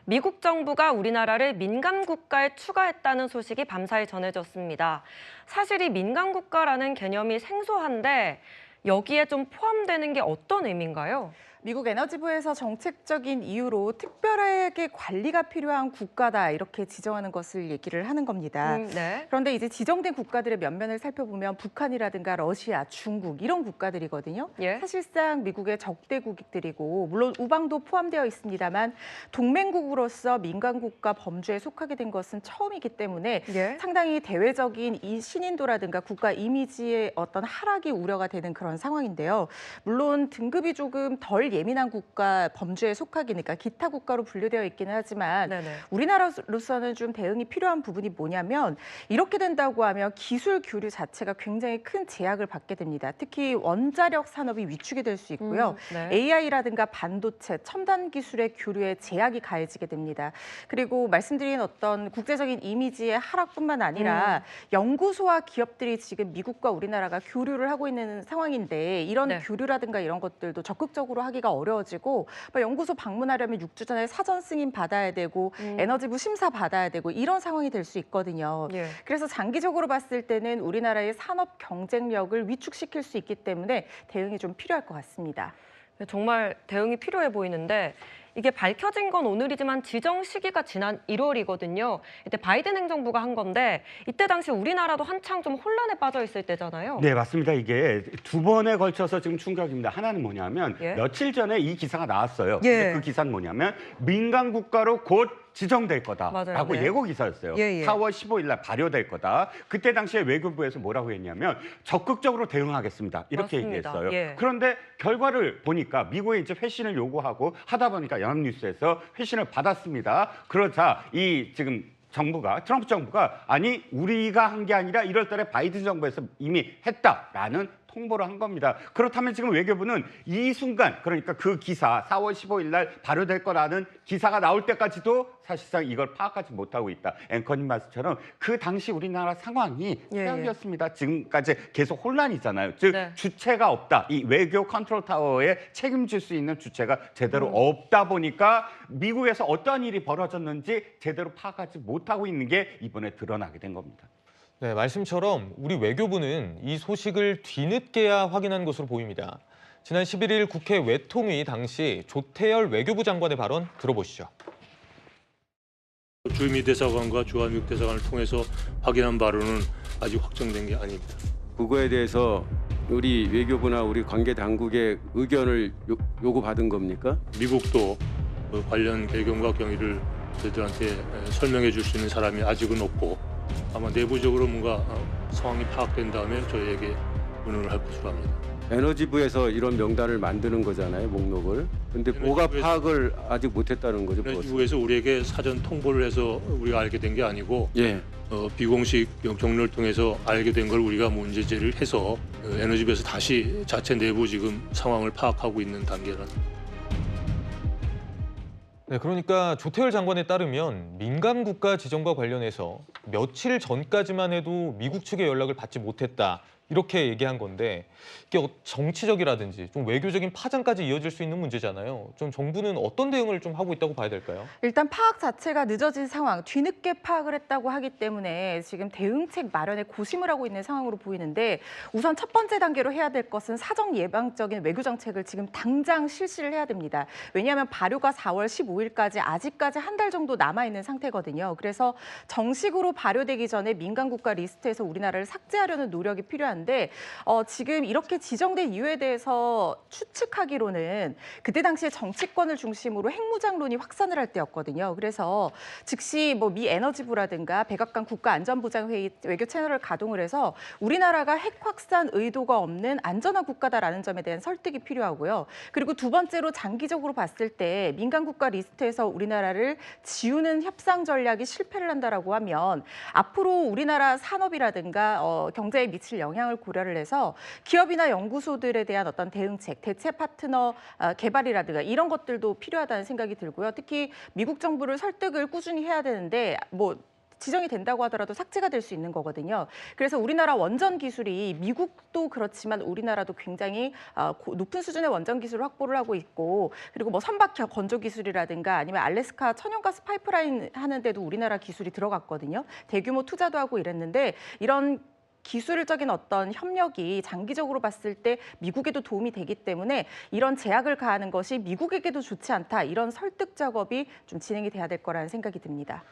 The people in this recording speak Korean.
미국 정부가 우리나라를 민간 국가에 추가했다는 소식이 밤사이 전해졌습니다. 사실 이 민간 국가라는 개념이 생소한데 여기에 좀 포함되는 게 어떤 의미인가요? 미국 에너지부에서 정책적인 이유로 특별하게 관리가 필요한 국가다 이렇게 지정하는 것을 얘기를 하는 겁니다. 네. 그런데 이제 지정된 국가들의 면면을 살펴보면 북한이라든가 러시아, 중국 이런 국가들이거든요. 예. 사실상 미국의 적대국들이고 물론 우방도 포함되어 있습니다만 동맹국으로서 민간 국가 범주에 속하게 된 것은 처음이기 때문에 예. 상당히 대외적인 이 신인도라든가 국가 이미지의 어떤 하락이 우려가 되는 그런 상황인데요. 물론 등급이 조금 덜 예민한 국가 범주에 속하기니까 기타 국가로 분류되어 있기는 하지만 네네. 우리나라로서는 좀 대응이 필요한 부분이 뭐냐면 이렇게 된다고 하면 기술 교류 자체가 굉장히 큰 제약을 받게 됩니다. 특히 원자력 산업이 위축이 될 수 있고요. 네. AI라든가 반도체, 첨단 기술의 교류에 제약이 가해지게 됩니다. 그리고 말씀드린 어떤 국제적인 이미지의 하락뿐만 아니라 연구소와 기업들이 지금 미국과 우리나라가 교류를 하고 있는 상황인데 이런 네. 교류라든가 이런 것들도 적극적으로 하기가 어려워지고 연구소 방문하려면 6주 전에 사전 승인 받아야 되고 에너지부 심사 받아야 되고 이런 상황이 될 수 있거든요. 예. 그래서 장기적으로 봤을 때는 우리나라의 산업 경쟁력을 위축시킬 수 있기 때문에 대응이 좀 필요할 것 같습니다. 정말 대응이 필요해 보이는데 이게 밝혀진 건 오늘이지만 지정 시기가 지난 1월이거든요. 이때 바이든 행정부가 한 건데 이때 당시 우리나라도 한창 좀 혼란에 빠져 있을 때잖아요. 네, 맞습니다. 이게 두 번에 걸쳐서 지금 충격입니다. 하나는 뭐냐면 예? 며칠 전에 이 기사가 나왔어요. 예. 근데 그 기사는 뭐냐면 민간 국가로 곧 지정될 거다라고 맞아요. 네. 예고 기사였어요. 예, 예. 4월 15일 날 발효될 거다. 그때 당시에 외교부에서 뭐라고 했냐면 적극적으로 대응하겠습니다. 이렇게 맞습니다. 얘기했어요. 예. 그런데 결과를 보니까 미국에 이제 회신을 요구하고 하다 보니까 연합뉴스에서 회신을 받았습니다. 그러자 이 지금 트럼프 정부가 아니 우리가 한 게 아니라 1월 달에 바이든 정부에서 이미 했다라는 통보를 한 겁니다. 그렇다면 지금 외교부는 이 순간 그러니까 그 기사 4월 15일 날 발효될 거라는 기사가 나올 때까지도 사실상 이걸 파악하지 못하고 있다. 앵커님 말씀처럼 그 당시 우리나라 상황이 예, 최악이었습니다. 지금까지 계속 혼란이잖아요. 즉 네. 주체가 없다. 이 외교 컨트롤 타워에 책임질 수 있는 주체가 제대로 없다 보니까 미국에서 어떠한 일이 벌어졌는지 제대로 파악하지 못하고 있는 게 이번에 드러나게 된 겁니다. 네, 말씀처럼 우리 외교부는 이 소식을 뒤늦게야 확인한 것으로 보입니다. 지난 11일 국회 외통위 당시 조태열 외교부 장관의 발언 들어보시죠. 주미 대사관과 주한미국 대사관을 통해서 확인한 바로는 아직 확정된 게 아닙니다. 그거에 대해서 우리 외교부나 우리 관계 당국의 의견을 요구받은 겁니까? 미국도 그 관련 배경과 경위를 저희들한테 설명해 줄 수 있는 사람이 아직은 없고 아마 내부적으로 뭔가 상황이 파악된 다음에 저희에게 의논을 할 것으로 합니다. 에너지부에서 이런 명단을 만드는 거잖아요, 목록을. 근데 뭐가 파악을 아직 못했다는 거죠? 에너지부에서 우리에게 사전 통보를 해서 우리가 알게 된 게 아니고 예. 비공식 경로를 통해서 알게 된 걸 우리가 문제 제기를 해서 에너지부에서 다시 자체 내부 지금 상황을 파악하고 있는 단계라는. 네, 그러니까 조태열 장관에 따르면 민간 국가 지정과 관련해서 며칠 전까지만 해도 미국 측의 연락을 받지 못했다. 이렇게 얘기한 건데 이게 정치적이라든지 좀 외교적인 파장까지 이어질 수 있는 문제잖아요. 좀 정부는 어떤 대응을 좀 하고 있다고 봐야 될까요? 일단 파악 자체가 늦어진 상황, 뒤늦게 파악을 했다고 하기 때문에 지금 대응책 마련에 고심을 하고 있는 상황으로 보이는데 우선 첫 번째 단계로 해야 될 것은 사정 예방적인 외교 정책을 지금 당장 실시를 해야 됩니다. 왜냐하면 발효가 4월 15일까지 아직까지 한 달 정도 남아있는 상태거든요. 그래서 정식으로 발효되기 전에 민간 국가 리스트에서 우리나라를 삭제하려는 노력이 필요한데 지금 이렇게 지정된 이유에 대해서 추측하기로는 그때 당시에 정치권을 중심으로 핵무장론이 확산을 할 때였거든요. 그래서 즉시 미 에너지부라든가 백악관 국가안전보장회의 외교 채널을 가동을 해서 우리나라가 핵 확산 의도가 없는 안전한 국가다라는 점에 대한 설득이 필요하고요. 그리고 두 번째로 장기적으로 봤을 때 민간 국가 리스트에서 우리나라를 지우는 협상 전략이 실패를 한다라고 하면 앞으로 우리나라 산업이라든가 경제에 미칠 영향을 고려를 해서 기업이나 연구소들에 대한 어떤 대응책, 대체 파트너 개발이라든가 이런 것들도 필요하다는 생각이 들고요. 특히 미국 정부를 설득을 꾸준히 해야 되는데 지정이 된다고 하더라도 삭제가 될 수 있는 거거든요. 그래서 우리나라 원전 기술이 미국도 그렇지만 우리나라도 굉장히 높은 수준의 원전 기술을 확보를 하고 있고 그리고 뭐 선박 건조 기술이라든가 아니면 알래스카 천연가스 파이프라인 하는데도 우리나라 기술이 들어갔거든요. 대규모 투자도 하고 이랬는데 이런 기술적인 어떤 협력이 장기적으로 봤을 때 미국에도 도움이 되기 때문에 이런 제약을 가하는 것이 미국에게도 좋지 않다. 이런 설득 작업이 좀 진행이 돼야 될 거라는 생각이 듭니다.